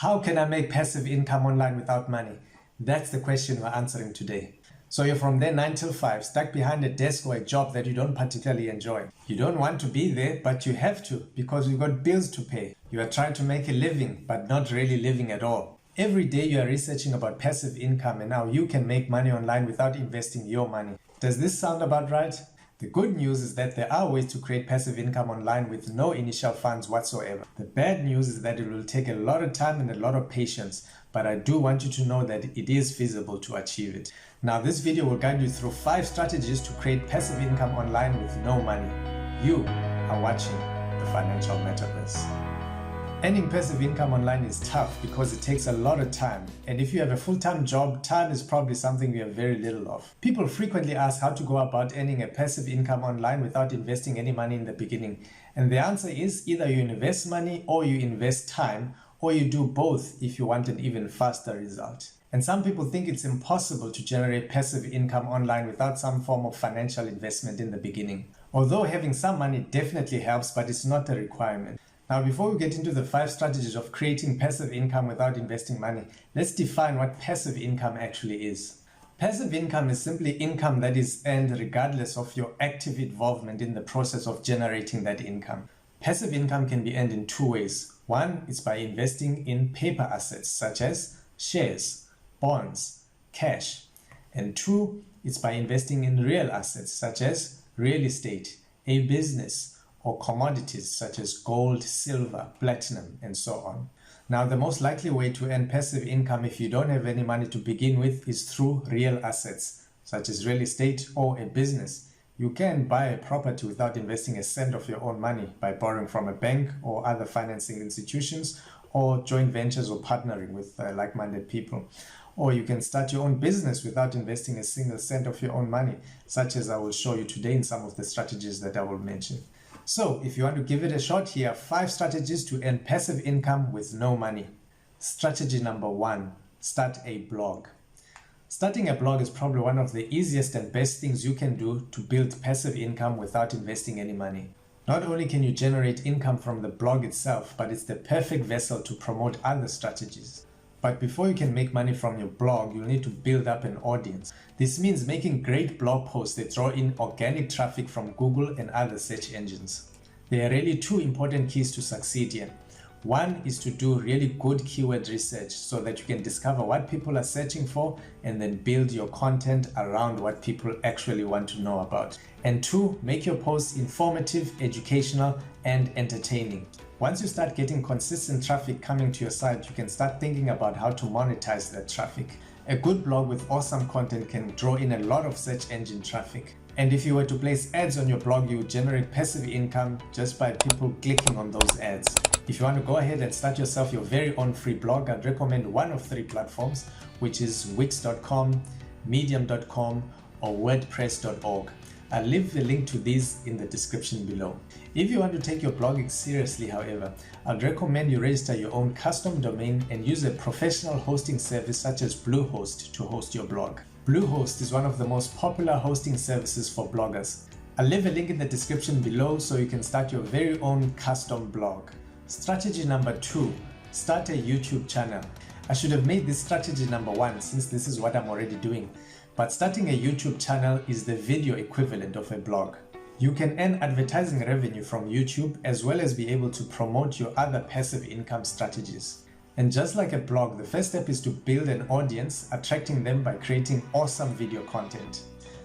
How can I make passive income online without money? That's the question we're answering today. So you're from there 9 till 5, stuck behind a desk or a job that you don't particularly enjoy. You don't want to be there, but you have to because you've got bills to pay. You are trying to make a living, but not really living at all. Every day you are researching about passive income and how you can make money online without investing your money. Does this sound about right? The good news is that there are ways to create passive income online with no initial funds whatsoever. The bad news is that it will take a lot of time and a lot of patience, but I do want you to know that it is feasible to achieve it. Now this video will guide you through 5 strategies to create passive income online with no money. You are watching the Financial Metaverse. Earning passive income online is tough because it takes a lot of time, and if you have a full-time job, time is probably something we have very little of. People frequently ask how to go about earning a passive income online without investing any money in the beginning, and the answer is either you invest money or you invest time, or you do both if you want an even faster result. And some people think it's impossible to generate passive income online without some form of financial investment in the beginning. Although having some money definitely helps, but it's not a requirement. Now, before we get into the 5 strategies of creating passive income without investing money, let's define what passive income actually is. Passive income is simply income that is earned regardless of your active involvement in the process of generating that income. Passive income can be earned in 2 ways. One is by investing in paper assets such as shares, bonds, cash. And 2, it's by investing in real assets such as real estate, a business, or commodities such as gold, silver, platinum, and so on. Now, the most likely way to earn passive income if you don't have any money to begin with is through real assets, such as real estate or a business. You can buy a property without investing a cent of your own money by borrowing from a bank or other financing institutions, or joint ventures or partnering with like-minded people. Or you can start your own business without investing a single cent of your own money, such as I will show you today in some of the strategies that I will mention. So, if you want to give it a shot, here are 5 strategies to earn passive income with no money. Strategy number 1, start a blog. Starting a blog is probably one of the easiest and best things you can do to build passive income without investing any money. Not only can you generate income from the blog itself, but it's the perfect vessel to promote other strategies. But before you can make money from your blog, you'll need to build up an audience. This means making great blog posts that draw in organic traffic from Google and other search engines. There are really 2 important keys to succeed here. One is to do really good keyword research so that you can discover what people are searching for and then build your content around what people actually want to know about. And 2, make your posts informative, educational, and entertaining. Once you start getting consistent traffic coming to your site, you can start thinking about how to monetize that traffic. A good blog with awesome content can draw in a lot of search engine traffic. And if you were to place ads on your blog, you would generate passive income just by people clicking on those ads. If you want to go ahead and start yourself your very own free blog, I'd recommend one of 3 platforms, which is wix.com, medium.com, or wordpress.org. I'll leave the link to these in the description below. If you want to take your blogging seriously, however, I'd recommend you register your own custom domain and use a professional hosting service such as Bluehost to host your blog. Bluehost is one of the most popular hosting services for bloggers. I'll leave a link in the description below so you can start your very own custom blog. Strategy number 2, start a YouTube channel. I should have made this strategy number 1 since this is what I'm already doing. But starting a YouTube channel is the video equivalent of a blog. You can earn advertising revenue from YouTube as well as be able to promote your other passive income strategies. And just like a blog, the first step is to build an audience, attracting them by creating awesome video content.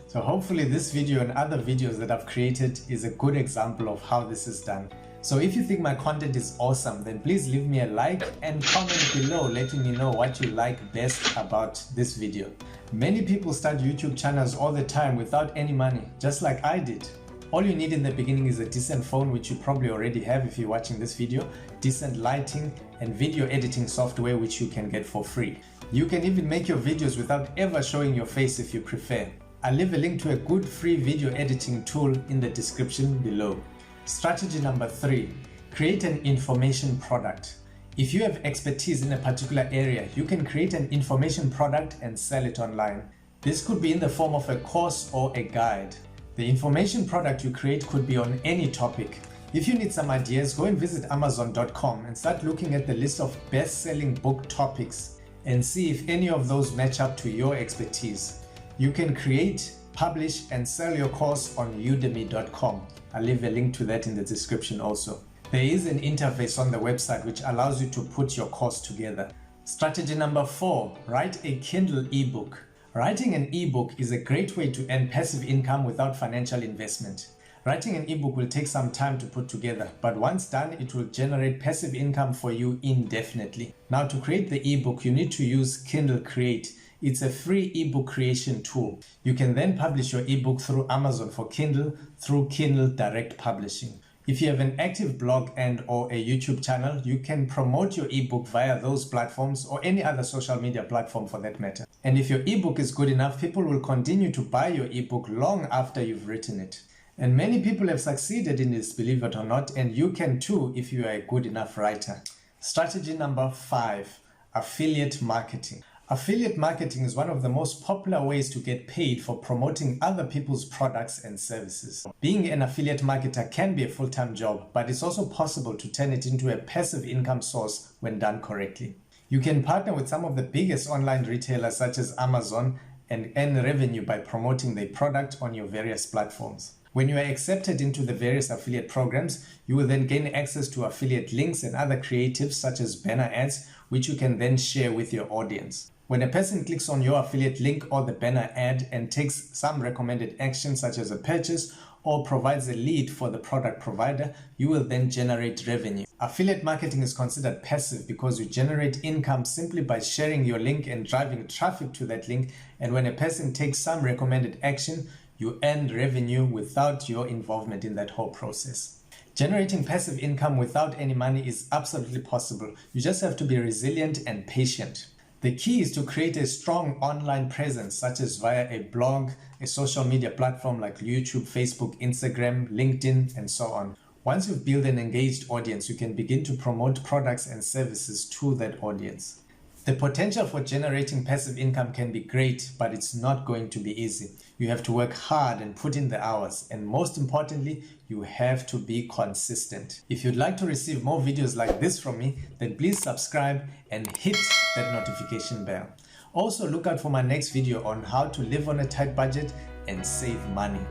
So hopefully this video and other videos that I've created is a good example of how this is done. So if you think my content is awesome, then please leave me a like and comment below letting me know what you like best about this video. Many people start YouTube channels all the time without any money, just like I did. All you need in the beginning is a decent phone, which you probably already have if you're watching this video, decent lighting, and video editing software which you can get for free. You can even make your videos without ever showing your face if you prefer. I'll leave a link to a good free video editing tool in the description below. Strategy number 3, create an information product. If you have expertise in a particular area, you can create an information product and sell it online. This could be in the form of a course or a guide. The information product you create could be on any topic. If you need some ideas, go and visit Amazon.com and start looking at the list of best-selling book topics and see if any of those match up to your expertise. You can create, publish, and sell your course on udemy.com. I'll leave a link to that in the description also. There is an interface on the website which allows you to put your course together. Strategy number 4, write a Kindle ebook. Writing an ebook is a great way to earn passive income without financial investment. Writing an ebook will take some time to put together, but once done, it will generate passive income for you indefinitely. Now, to create the ebook, you need to use Kindle Create. It's a free ebook creation tool. You can then publish your ebook through Amazon for Kindle through Kindle Direct Publishing. If you have an active blog and/or a YouTube channel, you can promote your ebook via those platforms or any other social media platform for that matter. And if your ebook is good enough, people will continue to buy your ebook long after you've written it. And many people have succeeded in this, believe it or not, and you can too if you are a good enough writer. Strategy number 5, affiliate marketing. Affiliate marketing is one of the most popular ways to get paid for promoting other people's products and services. Being an affiliate marketer can be a full-time job, but it's also possible to turn it into a passive income source when done correctly. You can partner with some of the biggest online retailers such as Amazon and earn revenue by promoting their product on your various platforms. When you are accepted into the various affiliate programs, you will then gain access to affiliate links and other creatives such as banner ads, which you can then share with your audience. When a person clicks on your affiliate link or the banner ad and takes some recommended action such as a purchase or provides a lead for the product provider, you will then generate revenue. Affiliate marketing is considered passive because you generate income simply by sharing your link and driving traffic to that link, and when a person takes some recommended action, you earn revenue without your involvement in that whole process. Generating passive income without any money is absolutely possible. You just have to be resilient and patient. The key is to create a strong online presence, such as via a blog, a social media platform like YouTube, Facebook, Instagram, LinkedIn, and so on. Once you've built an engaged audience, you can begin to promote products and services to that audience. The potential for generating passive income can be great, but it's not going to be easy. You have to work hard and put in the hours, and most importantly, you have to be consistent. If you'd like to receive more videos like this from me, then please subscribe and hit that notification bell. Also, look out for my next video on how to live on a tight budget and save money.